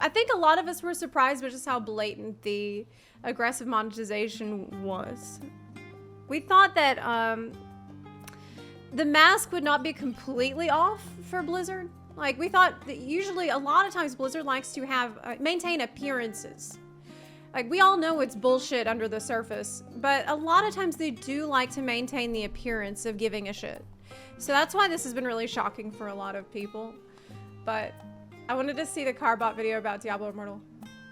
I think a lot of us were surprised by just how blatant the aggressive monetization was. We thought that the mask would not be completely off for Blizzard. Like, we thought that usually a lot of times Blizzard likes to have maintain appearances. Like, we all know it's bullshit under the surface, but a lot of times they do like to maintain the appearance of giving a shit. So that's why this has been really shocking for a lot of people. But I wanted to see the Carbot video about Diablo Immortal.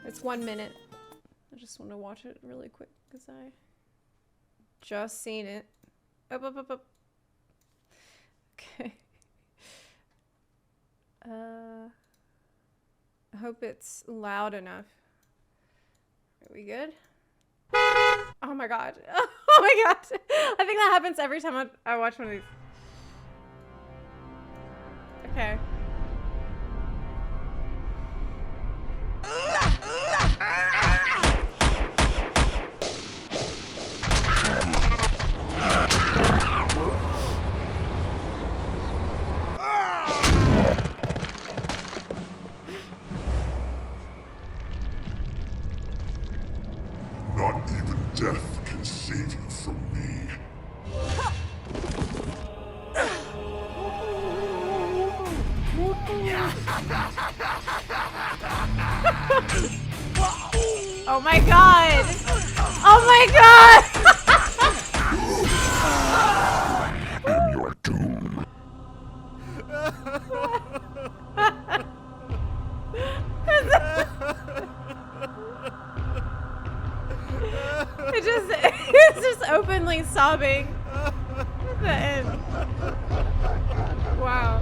It's 1 minute. I just want to watch it really quick because I just seen it. Up. Okay. I hope it's loud enough. Are we good? Oh my god. Oh my god. I think that happens every time I watch one of these. Okay. Not even death can save you from me. Oh my god! Oh my god! And your doom. It's just openly sobbing at the end. Wow.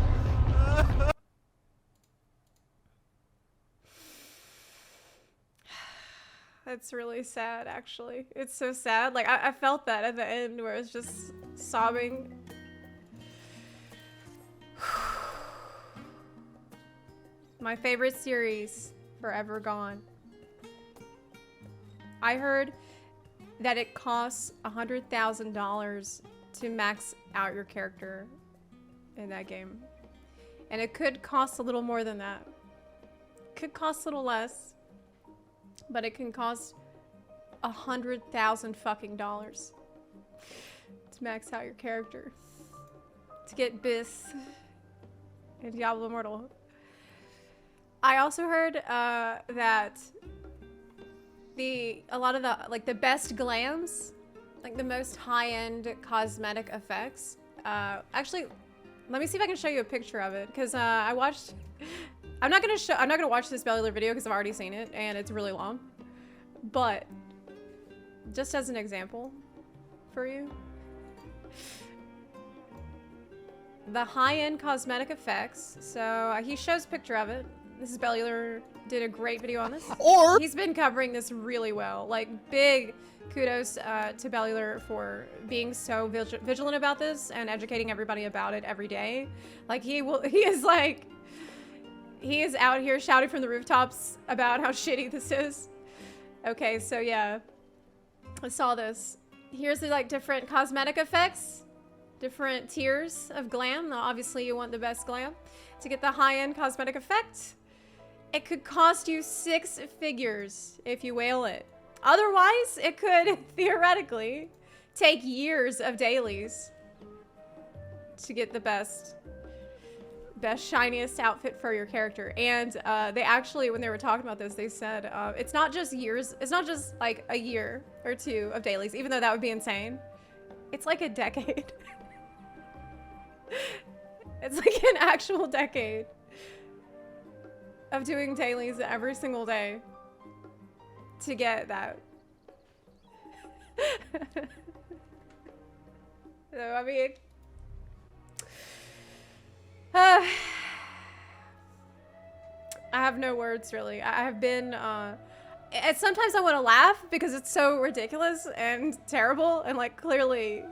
That's really sad, actually. It's so sad. Like, I felt that at the end where it's just sobbing. My favorite series, forever gone. I heard that it costs $100,000 to max out your character in that game. And it could cost a little more than that. Could cost a little less. But it can cost $100,000 fucking dollars to max out your character. To get Bis in Diablo Immortal. I also heard that a lot of the best glams, like the most high-end cosmetic effects. Actually, let me see if I can show you a picture of it, because I watched. I'm not gonna watch this Bellular video because I've already seen it and it's really long. But just as an example for you, the high-end cosmetic effects. So he shows a picture of it. This is Bellular, did a great video on this. Or he's been covering this really well. Like, big kudos to Bellular for being so vigilant about this and educating everybody about it every day. Like, he is out here shouting from the rooftops about how shitty this is. Okay, so yeah, I saw this. Here's the like different cosmetic effects, different tiers of glam. Now, obviously you want the best glam. To get the high-end cosmetic effect, it could cost you 6 figures if you whale it. Otherwise, it could theoretically take years of dailies to get the best shiniest outfit for your character. And they actually, when they were talking about this, they said it's not just years, it's not just like a year or 2 of dailies, even though that would be insane. It's like a decade. It's like an actual decade of doing dailies every single day to get that. So, I mean, I have no words, really. I have been, and sometimes I want to laugh because it's so ridiculous and terrible and, like, clearly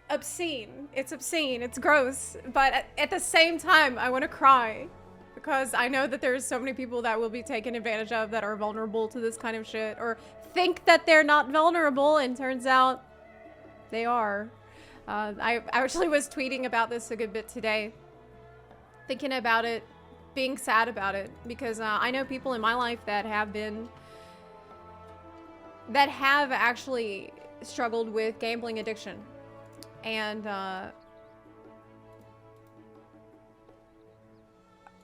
obscene. It's obscene, it's gross, but at the same time, I want to cry because I know that there's so many people that will be taken advantage of that are vulnerable to this kind of shit or think that they're not vulnerable, and turns out they are. I actually was tweeting about this a good bit today, thinking about it being sad about it, because I know people in my life that have actually struggled with gambling addiction. And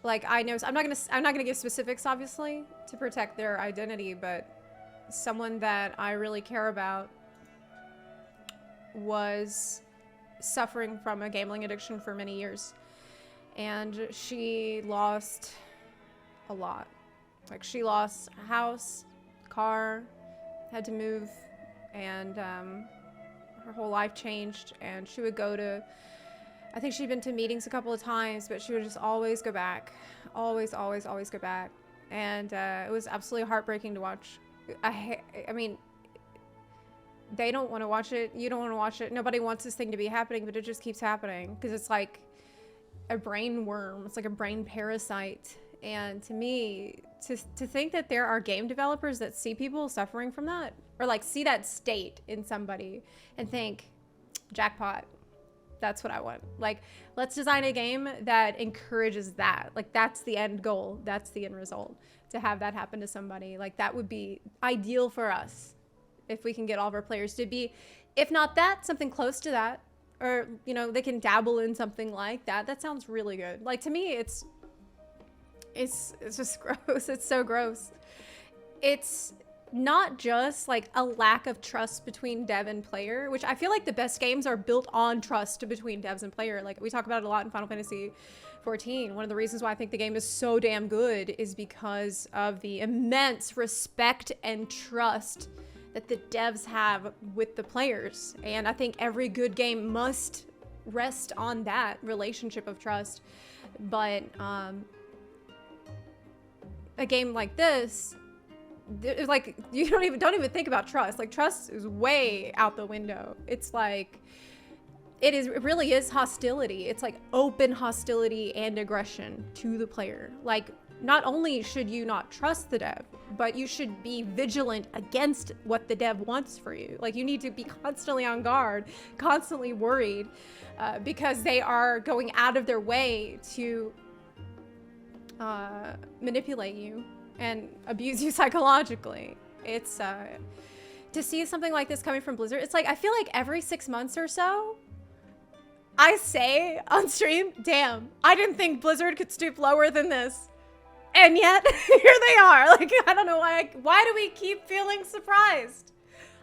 like, I know, I'm not gonna give specifics, obviously, to protect their identity, but someone that I really care about was suffering from a gambling addiction for many years. And she lost a lot. Like, she lost a house, car, had to move, and her whole life changed. And she would go to, I think she'd been to meetings a couple of times, but she would just always go back. Always, always, always go back. And it was absolutely heartbreaking to watch. I mean, they don't want to watch it. You don't want to watch it. Nobody wants this thing to be happening, but it just keeps happening because it's like a brain worm. It's like a brain parasite. And to me, to think that there are game developers that see people suffering from that, or like see that state in somebody and think, jackpot, that's what I want. Like, let's design a game that encourages that. Like, that's the end goal. That's the end result. To have that happen to somebody, like, that would be ideal for us if we can get all of our players to be, if not that, something close to that. Or, you know, they can dabble in something like that. That sounds really good. Like, to me, it's just gross. It's so gross. It's not just like a lack of trust between dev and player, which I feel like the best games are built on trust between devs and player. Like, we talk about it a lot in Final Fantasy 14. One of the reasons why I think the game is so damn good is because of the immense respect and trust that the devs have with the players. And I think every good game must rest on that relationship of trust. But a game like this, like, you don't even think about trust. Like, trust is way out the window. It's like, it really is hostility. It's like open hostility and aggression to the player. Like, not only should you not trust the dev, but you should be vigilant against what the dev wants for you. Like, you need to be constantly on guard, constantly worried, because they are going out of their way to manipulate you and abuse you psychologically. It's to see something like this coming from Blizzard, it's like, I feel like every 6 months or so, I say on stream, damn, I didn't think Blizzard could stoop lower than this. And yet, here they are. Like, I don't know why do we keep feeling surprised?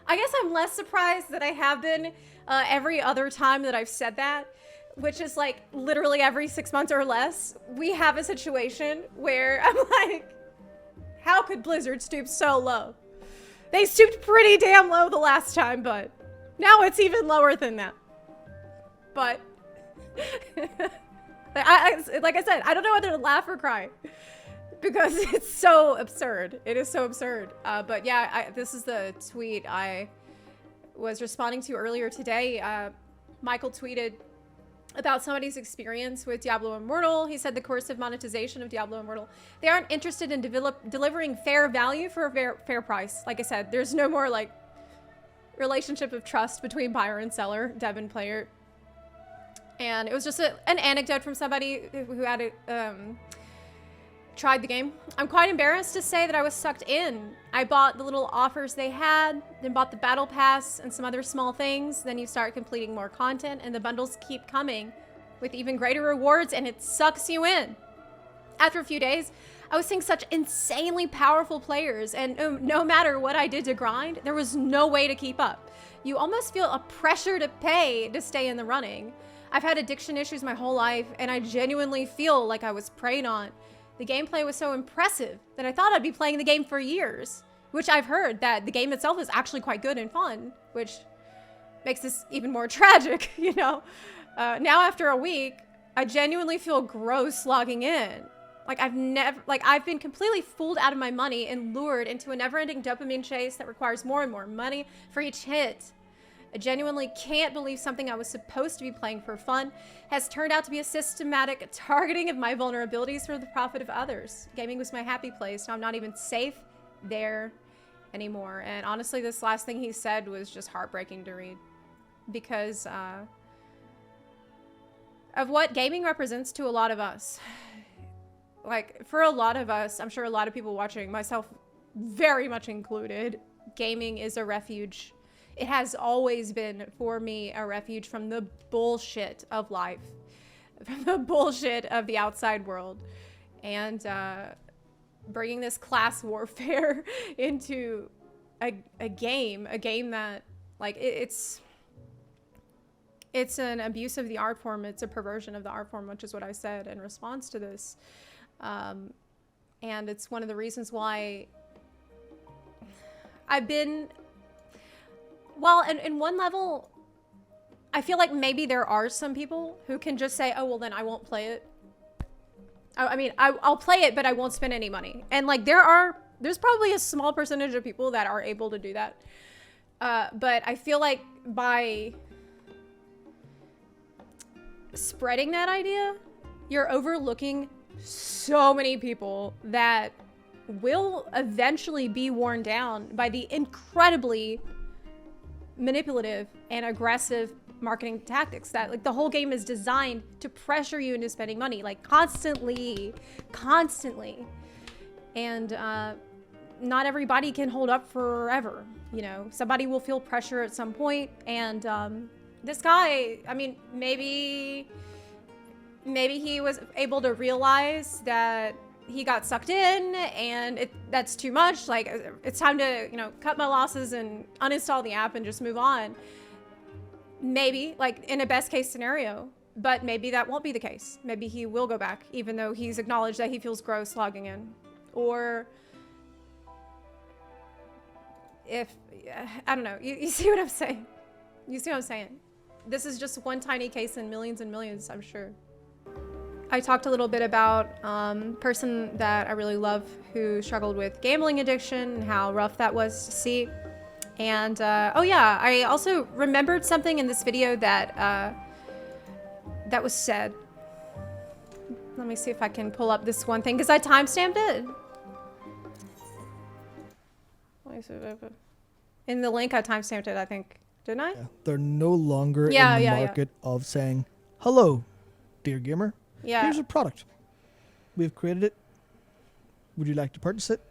I guess I'm less surprised than I have been every other time that I've said that, which is like literally every 6 months or less, we have a situation where I'm like, how could Blizzard stoop so low? They stooped pretty damn low the last time, but now it's even lower than that. But like I said, I don't know whether to laugh or cry because it's so absurd. It is so absurd. But yeah, this is the tweet I was responding to earlier today. Michael tweeted about somebody's experience with Diablo Immortal. He said the coercive monetization of Diablo Immortal, they aren't interested in delivering fair value for a fair price. Like I said, there's no more like relationship of trust between buyer and seller, dev and player. And it was just an anecdote from somebody who had tried the game. I'm quite embarrassed to say that I was sucked in. I bought the little offers they had, then bought the battle pass and some other small things. Then you start completing more content and the bundles keep coming with even greater rewards and it sucks you in. After a few days, I was seeing such insanely powerful players and no matter what I did to grind, there was no way to keep up. You almost feel a pressure to pay to stay in the running. I've had addiction issues my whole life, and I genuinely feel like I was preyed on. The gameplay was so impressive that I thought I'd be playing the game for years, which I've heard that the game itself is actually quite good and fun, which makes this even more tragic, you know? Now after a week, I genuinely feel gross logging in. Like, I've been completely fooled out of my money and lured into a never-ending dopamine chase that requires more and more money for each hit. I genuinely can't believe something I was supposed to be playing for fun has turned out to be a systematic targeting of my vulnerabilities for the profit of others. Gaming was my happy place. Now I'm not even safe there anymore. And honestly, this last thing he said was just heartbreaking to read because of what gaming represents to a lot of us. like for a lot of us, I'm sure a lot of people watching, myself very much included, gaming is a refuge. It has always been for me a refuge from the bullshit of life, from the bullshit of the outside world, and bringing this class warfare into a game that like it's an abuse of the art form. It's a perversion of the art form, which is what I said in response to this. And it's one of the reasons why I've been, well, in one level, I feel like maybe there are some people who can just say, oh, well, then I won't play it. I mean, I'll play it, but I won't spend any money. And like, there's probably a small percentage of people that are able to do that. But I feel like by spreading that idea, you're overlooking so many people that will eventually be worn down by the incredibly manipulative and aggressive marketing tactics that like the whole game is designed to pressure you into spending money, like constantly. And not everybody can hold up forever, you know. Somebody will feel pressure at some point, and this guy, I mean, maybe he was able to realize that he got sucked in and that's too much. Like, it's time to, you know, cut my losses and uninstall the app and just move on. Maybe, like, in a best case scenario, but maybe that won't be the case. Maybe he will go back, even though he's acknowledged that he feels gross logging in. Or if, I don't know, you see what I'm saying? You see what I'm saying? This is just one tiny case in millions and millions, I'm sure. I talked a little bit about person that I really love who struggled with gambling addiction and how rough that was to see. And oh yeah, I also remembered something in this video that that was said. Let me see if I can pull up this one thing because I timestamped it. In the link, I timestamped it, I think. Didn't I? Yeah. They're no longer in the market of saying, hello, dear gamer. Yeah. Here's a product. We've created it. Would you like to purchase it?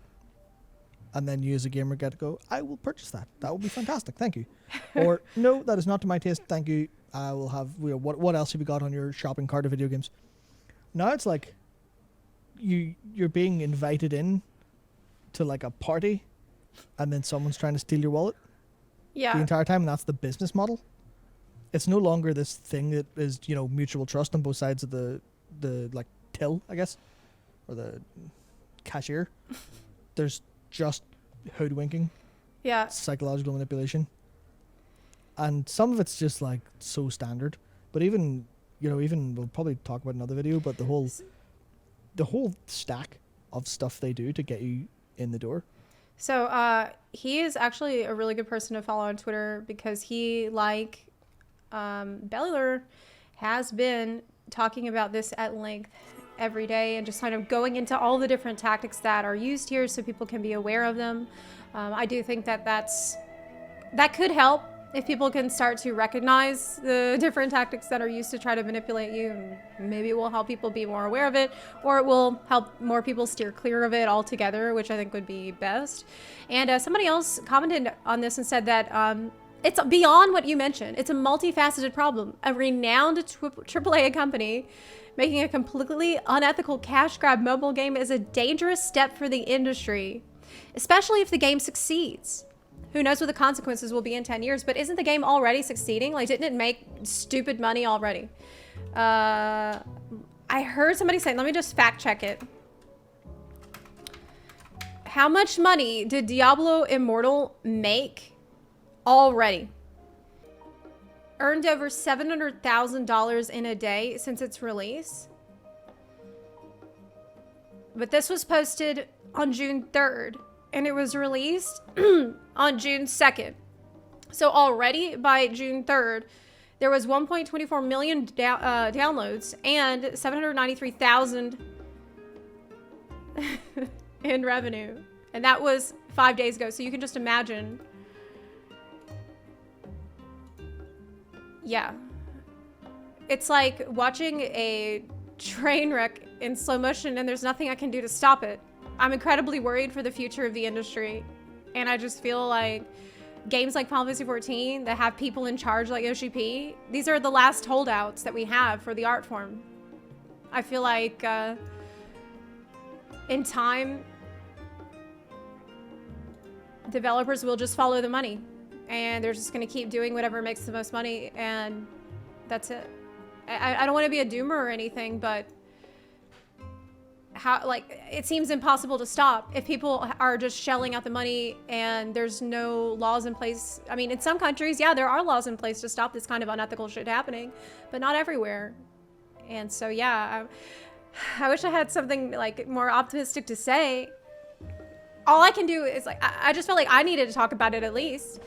And then you as a gamer get to go, I will purchase that. That will be fantastic. Thank you. Or, no, that is not to my taste. Thank you. I will have, you know, what else have you got on your shopping cart of video games? Now it's like you're being invited in to like a party and then someone's trying to steal your wallet. Yeah. The entire time, and that's the business model. It's no longer this thing that is, you know, mutual trust on both sides of the like till, I guess, or the cashier. There's just hoodwinking. Yeah. Psychological manipulation. And some of it's just like so standard. But even, you know, we'll probably talk about another video, but the whole stack of stuff they do to get you in the door. So he is actually a really good person to follow on Twitter because he, like Bellular, has been talking about this at length every day and just kind of going into all the different tactics that are used here so people can be aware of them. I do think that could help if people can start to recognize the different tactics that are used to try to manipulate you, and maybe it will help people be more aware of it, or it will help more people steer clear of it altogether, which I think would be best. And somebody else commented on this and said that it's beyond what you mentioned. It's a multifaceted problem. A renowned AAA company making a completely unethical cash grab mobile game is a dangerous step for the industry, especially if the game succeeds. Who knows what the consequences will be in 10 years, but isn't the game already succeeding? Like, didn't it make stupid money already? I heard somebody say, let me just fact check it. How much money did Diablo Immortal make already? Earned over $700,000 in a day since its release. But this was posted on June 3rd. And it was released on June 2nd. So already by June 3rd, there was 1.24 million downloads and 793,000 in revenue. And that was 5 days ago. So you can just imagine. Yeah. It's like watching a train wreck in slow motion, and there's nothing I can do to stop it. I'm incredibly worried for the future of the industry, and I just feel like games like Final Fantasy 14 that have people in charge like Yoshi P, these are the last holdouts that we have for the art form. I feel like in time, developers will just follow the money, and they're just going to keep doing whatever makes the most money, and that's it. I don't want to be a doomer or anything, but how, like, it seems impossible to stop if people are just shelling out the money and there's no laws in place. I mean, in some countries, yeah, there are laws in place to stop this kind of unethical shit happening, but not everywhere. And so, yeah, I wish I had something like more optimistic to say. All I can do is like, I just felt like I needed to talk about it at least.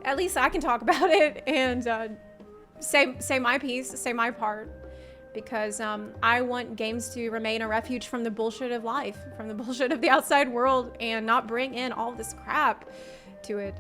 At least I can talk about it and say my piece, say my part. Because I want games to remain a refuge from the bullshit of life, from the bullshit of the outside world, and not bring in all this crap to it.